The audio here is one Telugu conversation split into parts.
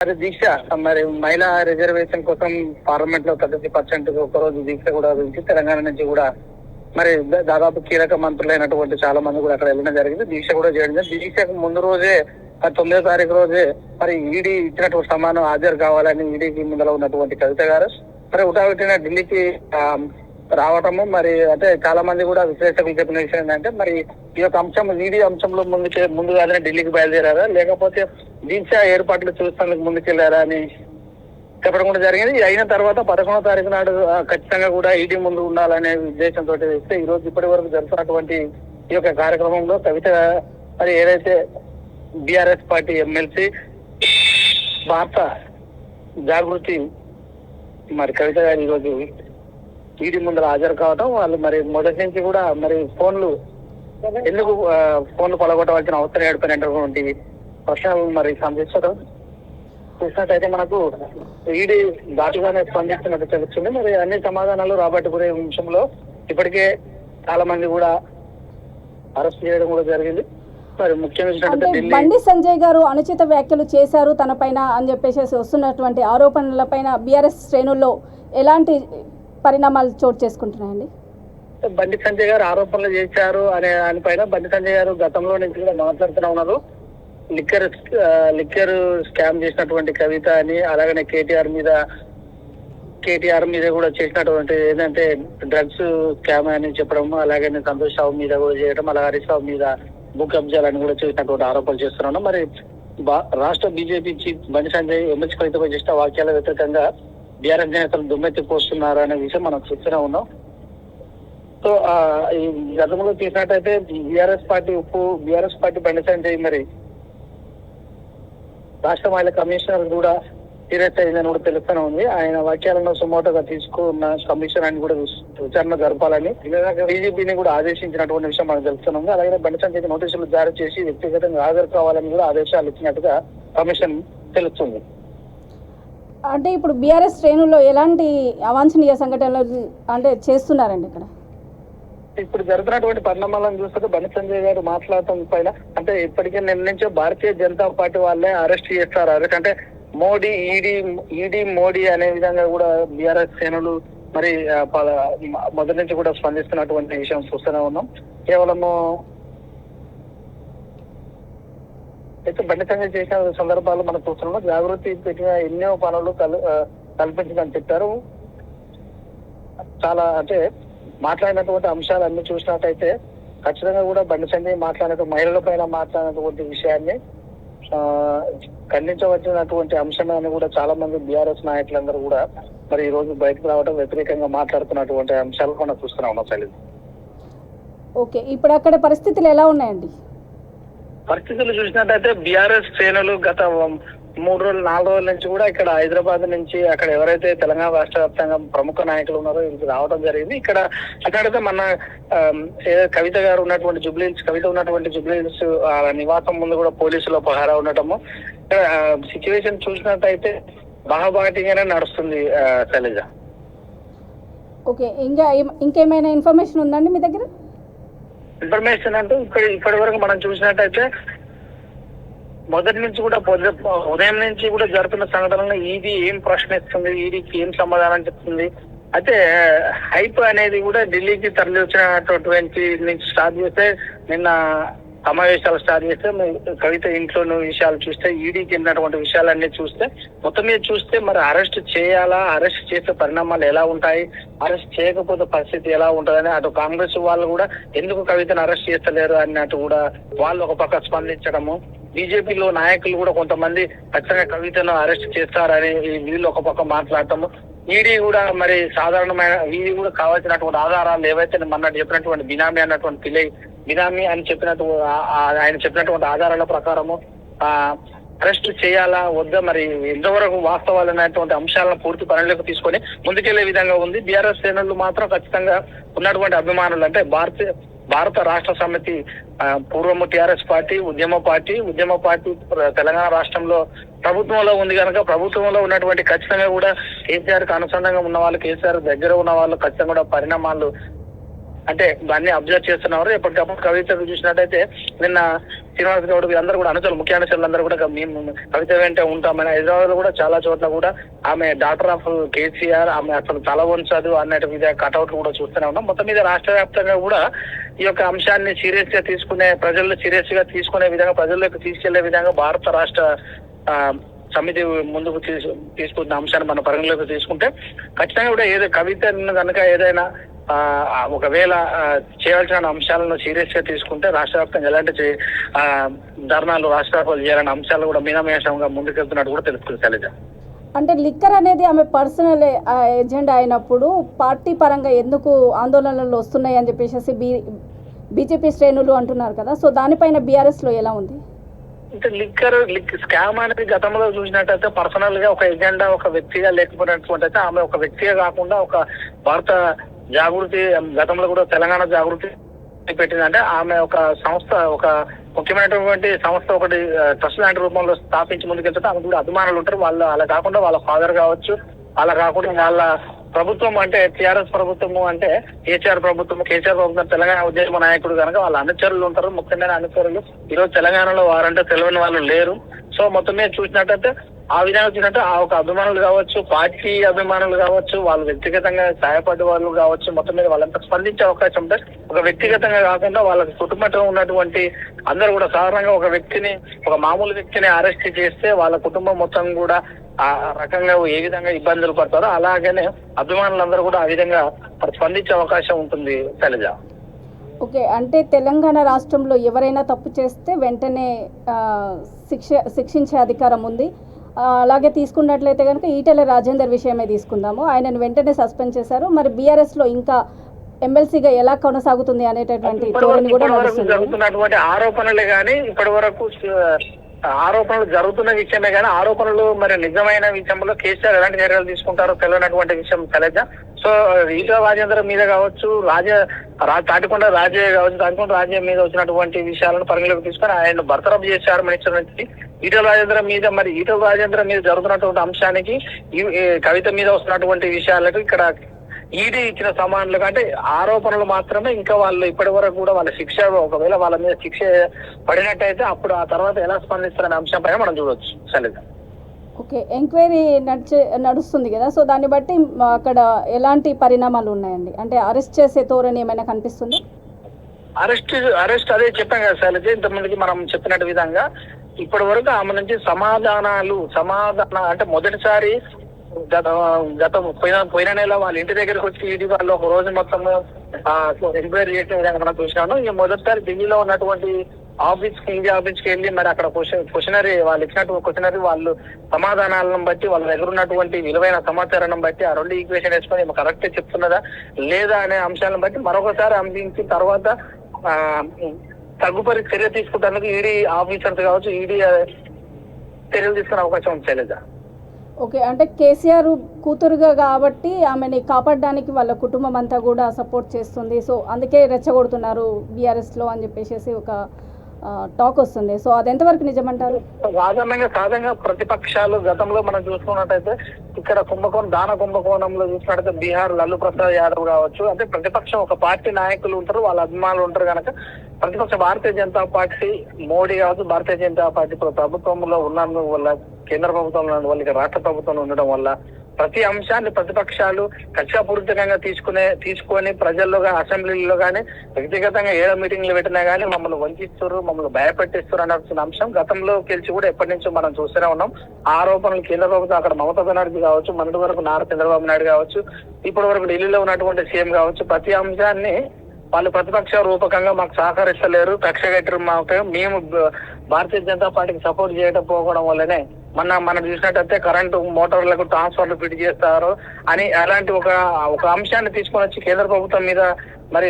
మరి దీక్ష మరి మహిళా రిజర్వేషన్ కోసం పార్లమెంట్ లో 30% ఒకరోజు దీక్ష కూడా గురించి తెలంగాణ నుంచి కూడా మరి దాదాపు కీలక మంత్రులైనటువంటి చాలా మంది కూడా అక్కడ వెళ్ళడం జరిగింది. దీక్ష కూడా చేయడం జరిగింది. దీక్షకు ముందు రోజే 9వ తారీఖు రోజే మరి ఈడీ ఇచ్చినటువంటి సమానం హాజరు కావాలని ఈడీకి ముందర ఉన్నటువంటి కవిత గారు మరి ఉటాబెట్టిన ఢిల్లీకి రావటము మరి అంటే చాలా మంది కూడా విశ్లేషకులు చెప్పిన విషయం ఏంటంటే మరి ఈ యొక్క అంశం ఈడీ అంశంలో ముందుగానే ఢిల్లీకి బయలుదేరారా లేకపోతే దీక్ష ఏర్పాట్లు చూస్తానికి ముందుకెళ్లారా అని చెప్పడం కూడా జరిగింది. అయిన తర్వాత 11వ తారీఖు నాడు ఖచ్చితంగా కూడా ఈడీ ముందు ఉండాలనే ఉద్దేశంతో ఇస్తే ఈ రోజు ఇప్పటి వరకు జరుగుతున్నటువంటి ఈ యొక్క కార్యక్రమంలో కవిత మరి ఏదైతే బీఆర్ఎస్ పార్టీ ఎమ్మెల్సీ భారత జాగృతి మరి కవిత గారు ఈరోజు ఈడీ ముందర హాజరు కావడం, వాళ్ళు మరి మొదటి నుంచి కూడా మరి ఎందుకు ఫోన్లు పలగొట్టవలసిన అవసరం ఏర్పడినటువంటి ప్రశ్నలు మరి సంధించడం చూసినట్టయితే మనకు ఈడీ ఘాటుగానే స్పందిస్తున్నట్టు తెలుస్తుంది. మరి అన్ని సమాధానాలు రాబట్టుకునే విషయంలో ఇప్పటికే చాలా మంది కూడా అరెస్ట్ చేయడం కూడా జరిగింది. మరి ముఖ్యంగా బండి సంజయ్ గారు అనుచిత వ్యాఖ్యలు చేశారు తన పైన అని చెప్పేసి వస్తున్నటువంటి ఆరోపణల పైన బీఆర్ఎస్ శ్రేణుల్లో ఎలాంటి పరిణామాలు చోటు చేసుకుంటున్నాయండి? బండి సంజయ్ గారు ఆరోపణలు చేశారు అనే దానిపైన బండి సంజయ్ గారు గతంలో నుంచి కూడా మాట్లాడుతూనే ఉన్నారు. లిక్కర్ స్కామ్ చేసినటువంటి కవిత అని, అలాగనే కేటీఆర్ మీద కూడా చేసినటువంటి ఏంటంటే డ్రగ్స్ స్కామ్ అని చెప్పడం, అలాగే సంతోష్ రావు మీద కూడా చేయడం, అలాగే హరీష్ రావు మీద భూ కబ్జాలని కూడా చేసినటువంటి ఆరోపణలు చేస్తున్నాను. మరి రాష్ట్ర BJP chief Bandi Sanjay MLC కవితపై చేసిన వాక్యాల వ్యతిరేకంగా బీఆర్ఎస్ నేతలు దుమ్మెత్తిపోస్తున్నారు అనే విషయం మనం చూస్తూనే ఉన్నాం. సో ఈ గతంలో చూసినట్టయితే బీఆర్ఎస్ పార్టీ బండి సంజయ్ మరి రాష్ట్ర మహిళా కమిషనర్ కూడా సీరియస్ అయిందని కూడా తెలుస్తూనే ఉంది. ఆయన వాక్యాలను సుమోటోగా తీసుకున్న కమిషన్ అని కూడా విచారణ జరపాలని బీజేపీని కూడా ఆదేశించినటువంటి విషయం మనకు తెలుస్తున్నాము. అలాగే బండి సంజయ్ నోటీసులు జారీ చేసి వ్యక్తిగతంగా హాజరు కావాలని కూడా ఆదేశాలు ఇచ్చినట్టుగా కమిషన్ తెలుస్తుంది. అంటే ఇప్పుడు బీఆర్ఎస్ శ్రేణుల్లో ఎలాంటి అవాంఛనీయ సంఘటనలు అంటే చేస్తున్నారండి ఇక్కడ? ఇప్పుడు జరుగుతున్నటువంటి పరిణామాలను చూస్తే బండి సంజయ్ గారు మాట్లాడటం పైన అంటే ఇప్పటికే నిర్ణయించే భారతీయ జనతా పార్టీ వాళ్ళే అరెస్ట్ చేస్తారు. అంటే మోడీ ఈడీ మోడీ అనే విధంగా కూడా బీఆర్ఎస్ శ్రేణులు మరి మొదటి నుంచి కూడా స్పందిస్తున్నటువంటి విషయం చూస్తూనే ఉన్నాం. కేవలము అయితే బండి సంజయ్ చేసిన సందర్భాలు మనం చూస్తున్నాం. జాగృతి పెట్టిన ఎన్నో పనులు కల్పించిందని చెప్పారు. చాలా అంటే మాట్లాడినటువంటి అంశాలు అన్ని చూసినట్టయితే ఖచ్చితంగా కూడా బండి సంజయ్ మాట్లాడినటువంటి మహిళల పైన మాట్లాడినటువంటి విషయాన్ని ఖండించవలసినటువంటి అంశమే అని కూడా చాలా మంది బీఆర్ఎస్ నాయకులందరూ కూడా మరి ఈ రోజు బయటకు రావడం వ్యతిరేకంగా మాట్లాడుతున్నటువంటి అంశాలు మనం చూస్తున్నాం. శైలజ, ఓకే, ఇప్పుడు అక్కడ పరిస్థితులు ఎలా ఉన్నాయండి? పరిస్థితులు చూసినట్టయితే బీఆర్ఎస్ శ్రేణులు గత 3 రోజులు 4 రోజుల నుంచి కూడా ఇక్కడ హైదరాబాద్ నుంచి అక్కడ ఎవరైతే తెలంగాణ రాష్ట్ర వ్యాప్తంగా ప్రముఖ నాయకులు ఉన్నారో ఇది రావడం జరిగింది. ఇక్కడ అక్కడైతే మన కవిత ఉన్నటువంటి జుబ్లీహిల్స్ నివాసం ముందు కూడా పోలీసులు పహారా ఉండటము, ఇక్కడ సిచ్యువేషన్ చూసినట్టయితే బాహాబాటిగానే నడుస్తుంది. శైలజ, ఓకే, ఇంకేమైనా ఇన్ఫర్మేషన్ ఉందండి మీ దగ్గర? ఇన్ఫర్మేషన్ అంటూ ఇప్పటి వరకు మనం చూసినట్టయితే మొదటి నుంచి కూడా ఉదయం నుంచి కూడా జరుగుతున్న సంఘటనలను ఈడీ ఏం ప్రశ్నిస్తుంది, ఈడీకి ఏం సమాధానం చెప్తుంది, అయితే హైప్ అనేది కూడా ఢిల్లీకి తరలి వచ్చినటువంటి నుంచి స్టార్ట్ చేస్తే నిన్న సమావేశాలు స్టార్ట్ చేస్తే కవిత ఇంట్లోని విషయాలు చూస్తే ఈడీకి వెళ్ళినటువంటి విషయాలన్నీ చూస్తే మొత్తం మీద చూస్తే మరి అరెస్ట్ చేయాలా, అరెస్ట్ చేసే పరిణామాలు ఎలా ఉంటాయి, అరెస్ట్ చేయకపోతే పరిస్థితి ఎలా ఉంటుందని అటు కాంగ్రెస్ వాళ్ళు కూడా ఎందుకు కవితను అరెస్ట్ చేస్తలేరు అన్నట్టు కూడా వాళ్ళు ఒక పక్క స్పందించడము, బీజేపీలో నాయకులు కూడా కొంతమంది ఖచ్చితంగా కవితను అరెస్ట్ చేస్తారని వీళ్ళు ఒక పక్క మాట్లాడటము, ఈడీ కూడా మరి సాధారణమైన ఈడీ కూడా కావాల్సినటువంటి ఆధారాలు ఏవైతే మొన్నటి చెప్పినటువంటి బినామీ అన్నటువంటి బినామీ అని ఆయన చెప్పినటువంటి ఆధారాల ప్రకారము అరెస్ట్ చేయాలా వద్దా మరి ఎంతవరకు వాస్తవాలు అనేటువంటి అంశాలను పూర్తి పరిగణలోకి తీసుకొని ముందుకెళ్లే విధంగా ఉంది. బీఆర్ఎస్ శ్రేణులు మాత్రం ఖచ్చితంగా ఉన్నటువంటి అభిమానులు అంటే భారత రాష్ట్ర సమితి పూర్వము టీఆర్ఎస్ పార్టీ ఉద్యమ పార్టీ తెలంగాణ రాష్ట్రంలో ప్రభుత్వంలో ఉంది కనుక ప్రభుత్వంలో ఉన్నటువంటి ఖచ్చితంగా కూడా కేసీఆర్ కి అనుసంధానంగా ఉన్న వాళ్ళు, కేసీఆర్ దగ్గర ఉన్న వాళ్ళు ఖచ్చితంగా కూడా పరిణామాలు అంటే దాన్ని అబ్జర్వ్ చేస్తున్నారు. ఎప్పటికప్పుడు కవితకు చూసినట్టయితే నిన్న శ్రీనివాస్ గౌడ్ అందరూ కూడా అనుచరులు, ముఖ్య అనుచరులు అందరూ కూడా మేము కవిత వెంటే ఉంటామని హైదరాబాద్ లో కూడా చాలా చోట్ల కూడా ఆమె డాక్టర్ ఆఫ్ కేసీఆర్, ఆమె అసలు తల వంచదు అన్నట్టు మీద కటౌట్ కూడా చూస్తూనే ఉన్నాం. మొత్తం మీద రాష్ట్ర వ్యాప్తంగా కూడా ఈ యొక్క అంశాన్ని సీరియస్ గా తీసుకునే, ప్రజల్లో సీరియస్ గా తీసుకునే విధంగా, ప్రజల్లోకి తీసుకెళ్లే విధంగా భారత రాష్ట్ర సమితి ముందుకు తీసుకున్న అంశాన్ని మన పరిగణలోకి తీసుకుంటే ఖచ్చితంగా కూడా ఏదో కవిత కనుక ఏదైనా ఒకవేళ చేయాల్సిన అంశాలను సీరియస్ గా తీసుకుంటే రాష్ట్ర వ్యాప్తంగా ఎలాంటి ధర్నాలు, రాష్ట్రాలు చేయాలనే అంశాలు కూడా మీనమేషంగా ముందుకెళ్తున్నట్టు కూడా తెలుస్తుంది శైలజ. అంటే లిక్కర్ అనేది ఆమె పర్సనల్ ఎజెండా అయినప్పుడు పార్టీ పరంగా ఎందుకు ఆందోళనలు వస్తున్నాయి అని చెప్పేసి బీజేపీ శ్రేణులు అంటున్నారు కదా, సో దానిపైన బీఆర్ఎస్ లో ఎలా ఉంది? అంటే లిక్కర్ స్కామ్ అనేది గతంలో చూసినట్టయితే పర్సనల్ గా ఒక ఎజెండా, ఒక వ్యక్తిగా లేకపోయినటువంటి ఆమె ఒక వ్యక్తిగా కాకుండా ఒక భారత జాగృతి, గతంలో కూడా తెలంగాణ జాగృతి పెట్టిందంటే ఆమె ఒక సంస్థ, ఒక ముఖ్యమైనటువంటి సంస్థ ఒకటి ట్రస్ట్ లాంటి రూపంలో స్థాపించి ముందుకెళ్తే ఆమె కూడా అభిమానులు ఉంటారు. వాళ్ళు అలా కాకుండా వాళ్ళ ఫాదర్ కావచ్చు, అలా కాకుండా వాళ్ళ ప్రభుత్వం అంటే టీఆర్ఎస్ ప్రభుత్వము అంటే కేసీఆర్ ప్రభుత్వం తెలంగాణ ఉద్యమ నాయకుడు కనుక వాళ్ళ అనుచరులు ఉంటారు, ముఖ్యమైన అనుచరులు. ఈరోజు తెలంగాణలో వారంటే తెలియని వాళ్ళు లేరు. సో మొత్తం మీద చూసినట్టయితే ఆ విధంగా చూసినట్టు ఆ ఒక అభిమానులు కావచ్చు, పార్టీ అభిమానులు కావచ్చు, వాళ్ళు వ్యక్తిగతంగా సహాయపడే వాళ్ళు కావచ్చు, మొత్తం మీద వాళ్ళంతా స్పందించే అవకాశం ఉంటే ఒక వ్యక్తిగతంగా కాకుండా వాళ్ళకి కుటుంబంలో ఉన్నటువంటి అందరూ కూడా సాధారణంగా ఒక వ్యక్తిని, ఒక మామూలు వ్యక్తిని అరెస్ట్ చేస్తే వాళ్ళ కుటుంబం మొత్తం కూడా ఆ రకంగా ఏ విధంగా ఇబ్బందులు పడతారో అలాగనే అభిమానులందరూ కూడా ఆ విధంగా స్పందించే అవకాశం ఉంటుంది శైలజ. ఓకే, అంటే తెలంగాణ రాష్ట్రంలో ఎవరైనా తప్పు చేస్తే వెంటనే శిక్షించే అధికారం ఉంది. అలాగే తీసుకున్నట్లయితే కనుక ఈటెల రాజేందర్ విషయమే తీసుకుందాము, ఆయనను వెంటనే సస్పెండ్ చేశారు. మరి బీఆర్ఎస్ లో ఇంకా ఎమ్మెల్సీగా ఎలా కొనసాగుతుంది అనేటటువంటి ధోరణి కూడా జరుగుతున్నటువంటి ఆరోపణలే కానీ ఇప్పటి వరకు ఆరోపణలు జరుగుతున్న విషయమే కానీ ఆరోపణలు మరి నిజమైన విషయంలో కేసీఆర్ ఎలాంటి చర్యలు తీసుకుంటారో తెలియనటువంటి విషయం శైలజ. సో ఈటెల రాజేంద్ర మీద కావచ్చు, తాటికొండ రాజయ్య కావచ్చు, తాటికొండ రాజయ్య మీద వచ్చినటువంటి విషయాలను పరిగణలోకి తీసుకొని ఆయన బర్తరఫ్ చేశారు మినిస్టర్ నుంచి. ఈటెల రాజేంద్ర మీద జరుగుతున్నటువంటి అంశానికి కవిత మీద వస్తున్నటువంటి విషయాలకు ఇక్కడ ఈడీ ఇచ్చిన సమానులు అంటే ఆరోపణలు మాత్రమే. ఇంకా వాళ్ళు ఇప్పటి వరకు కూడా వాళ్ళ శిక్ష, ఒకవేళ వాళ్ళ మీద శిక్ష పడినట్టయితే అప్పుడు ఆ తర్వాత ఎలా స్పందిస్తారనే అంశంపై మనం చూడవచ్చు శైలజ. ఓకే, ఎంక్వైరీ నడుస్తుంది కదా, సో దాన్ని బట్టి అక్కడ ఎలాంటి పరిణామాలు ఉన్నాయండి? అంటే అరెస్ట్ చేసే ధోరణి ఏమైనా కనిపిస్తుంది? అరెస్ట్ అదే చెప్పాం కదా శైలజ, ఇంతమందికి మనం చెప్పినట్టు విధంగా ఇప్పటి వరకు ఆమె నుంచి సమాధానం అంటే మొదటిసారి గత పోయిన నెల వాళ్ళ ఇంటి దగ్గరకు వచ్చి ఈడీ వాళ్ళు ఒక రోజు మొత్తం ఎంక్వైరీ చేసిన విధంగా మనం చూసినాను. ఇక మొదటిసారి ఢిల్లీలో ఉన్నటువంటి ఇండియా ఆఫీస్ కి వెళ్ళి మరి అక్కడ క్వశ్చనరీ వాళ్ళు ఇచ్చినటువంటి క్వశ్చనరీ వాళ్ళు సమాధానాలను బట్టి వాళ్ళ దగ్గర ఉన్నటువంటి విలువైన సమాచారాన్ని బట్టి ఆ రెండు ఈక్వేషన్ వేసుకొని కరెక్ట్ చెప్తున్నదా లేదా అనే అంశాలను బట్టి మరొకసారి అందించిన తర్వాత తగ్గుపరి చర్య తీసుకుంటానికి ఈడీ ఆఫీసర్స్ కావచ్చు, ఈడీ చర్యలు తీసుకునే అవకాశం ఉంది శైలజ. ఓకే, అంటే కేసీఆర్ కూతురుగా కాబట్టి ఆమెని కాపాడడానికి వాళ్ళ కుటుంబం అంతా కూడా సపోర్ట్ చేస్తుంది, సో అందుకే రెచ్చగొడుతున్నారు బీఆర్ఎస్లో అని చెప్పేసి ఒక టాక్ వస్తుంది. సో అది ఎంతవరకు నిజమంటారు? సాధారణంగా ప్రతిపక్షాలు గతంలో మనం చూసుకున్నట్టయితే ఇక్కడ దాన కుంభకోణంలో చూసినట్టయితే బీహార్ లల్లు ప్రసాద్ యాదవ్ కావచ్చు, అంటే ప్రతిపక్షం ఒక పార్టీ నాయకులు ఉంటారు, వాళ్ళ అభిమానులు ఉంటారు కనుక ప్రతిపక్ష భారతీయ జనతా పార్టీ మోడీ కావచ్చు, భారతీయ జనతా పార్టీ ప్రభుత్వంలో ఉన్నందు వల్ల, కేంద్ర ప్రభుత్వంలో ఉన్నందు వల్ల, ఇక రాష్ట్ర ప్రభుత్వంలో ఉండడం వల్ల ప్రతి అంశాన్ని ప్రతిపక్షాలు కక్షాపూరితంగా తీసుకొని ప్రజల్లో కానీ అసెంబ్లీలో కానీ వ్యక్తిగతంగా ఏదో మీటింగ్లు పెట్టినా కానీ మమ్మల్ని వంచిస్తారు, మమ్మల్ని భయపెట్టిస్తారు అన్న అంశం గతంలో గెలిచి కూడా ఎప్పటి నుంచో మనం చూస్తూనే ఉన్నాం. ఆరోపణలు కేంద్ర ప్రభుత్వం అక్కడ మమతా బెనర్జీ కావచ్చు, మొన్నటి వరకు నారా చంద్రబాబు నాయుడు కావచ్చు, ఇప్పటి వరకు ఢిల్లీలో ఉన్నటువంటి సీఎం కావచ్చు, ప్రతి అంశాన్ని వాళ్ళు ప్రతిపక్ష రూపకంగా మాకు సహకరిస్తలేరు, కక్ష కట్టారు, మేము భారతీయ జనతా పార్టీకి సపోర్ట్ చేయడం పోవడం వల్లనే మనం చూసినట్టయితే కరెంటు మోటార్లకు ట్రాన్స్ఫర్లు ఫిట్ చేస్తారు అని అలాంటి ఒక అంశాన్ని తీసుకొని వచ్చి కేంద్ర ప్రభుత్వం మీద మరి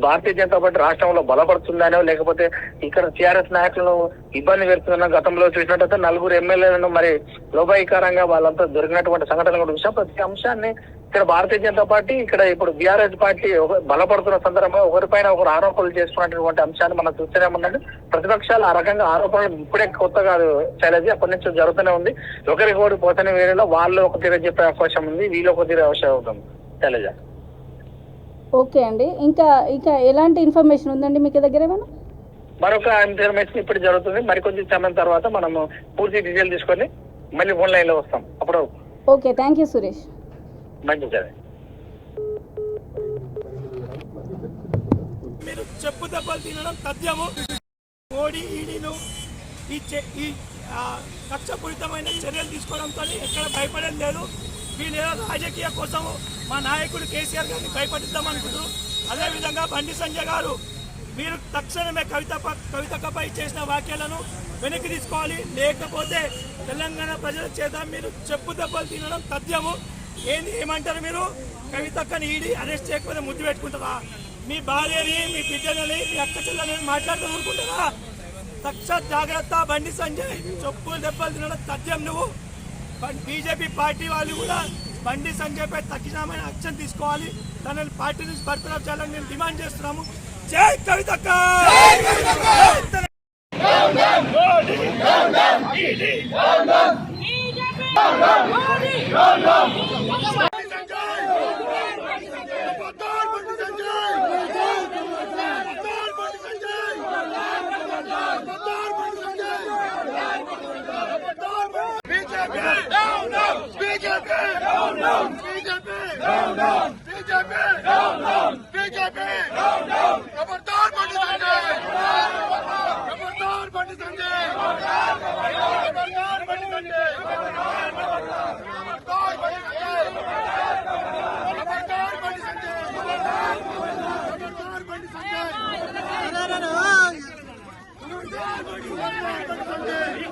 భారతీయ జనతా పార్టీ రాష్ట్రంలో బలపడుతుందనో లేకపోతే ఇక్కడ టీఆర్ఎస్ నాయకులను ఇబ్బంది పెడుతుందన్న గతంలో చూసినట్టయితే 4 ఎమ్మెల్యేలను మరి లోపాయికారంగా వాళ్ళంతా దొరికినటువంటి సంఘటనలు కూడా చూసాం. ప్రతి అంశాన్ని ఇక్కడ భారతీయ జనతా పార్టీ ఇక్కడ ఇప్పుడు బీఆర్ఎస్ పార్టీ బలపడుతున్న సందర్భంగా ఒకరిపైన ఒకరు ఆరోపణలు చేసుకున్నటువంటి అంశాన్ని మనం చూస్తూనే ఉన్నది. ప్రతిపక్షాలు ఆ రకంగా ఆరోపణలు ఇప్పుడే కొత్త కాదు శైలజ, అప్పటి నుంచి జరుగుతూనే ఉంది. ఒకరికి ఒకటి పోతనే వేరేలో వాళ్ళు ఒక తీర చెప్పే అవకాశం ఉంది, వీళ్ళు ఒక తీర అవకాశం అవుతుంది శైలజ. ఓకే అండి, ఇంకా ఎలాంటి ఇన్ఫర్మేషన్ ఉందండి మీకు దగ్గర ఏమైనా? మరొక ఇన్ఫర్మేషన్ ఇప్పుడు జరుగుతుంది. మరికొంచెం సమయం తర్వాత మనము పూర్తి డీటెయిల్ తీసుకొని మళ్ళీ ఫోన్ లైన్ లో వస్తాం. అప్పుడు ఓకే, థ్యాంక్ యూ సురేష్. మంచిది సార్. మీరు చెప్పు దెబ్బలు తినడం తథ్యము. మోడీ ఈడీలు ఈ కక్షపూరితమైన చర్యలు తీసుకోవడంతో ఎక్కడ భయపడేది లేదు. వీళ్ళు రాజకీయ కోసం మా నాయకుడు కేసీఆర్ గారిని భయపడిద్దామనుకుంటారు. అదేవిధంగా బండి సంజయ్ గారు మీరు తక్షణమే కవితకపై చేసిన వ్యాఖ్యలను వెనక్కి తీసుకోవాలి. లేకపోతే తెలంగాణ ప్రజల చేత మీరు చెప్పు దెబ్బలు తినడం తథ్యము. ఏమంటారు మీరు? కవితక్కని ఈడీ అరెస్ట్ చేయకపోతే ముద్దు పెట్టుకుంటారా? మీ భార్యని, మీ బిడ్డలని, మీ అక్క చెల్లెలని మాట్లాడుతూ ఊరుకుంటారా? తక్షణ జాగ్రత్త బండి సంజయ్, చెప్పులు దెబ్బలు తినడం తథ్యం. నువ్వు బీజేపీ పార్టీ వాళ్ళు కూడా బండి సంజయ్ పై తక్షణమైన యాక్షన్ తీసుకోవాలి. తనని పార్టీ నుంచి బర్తరఫ్ చేయాలని మేము డిమాండ్ చేస్తున్నాము. జై కవితక్క. సంజయ్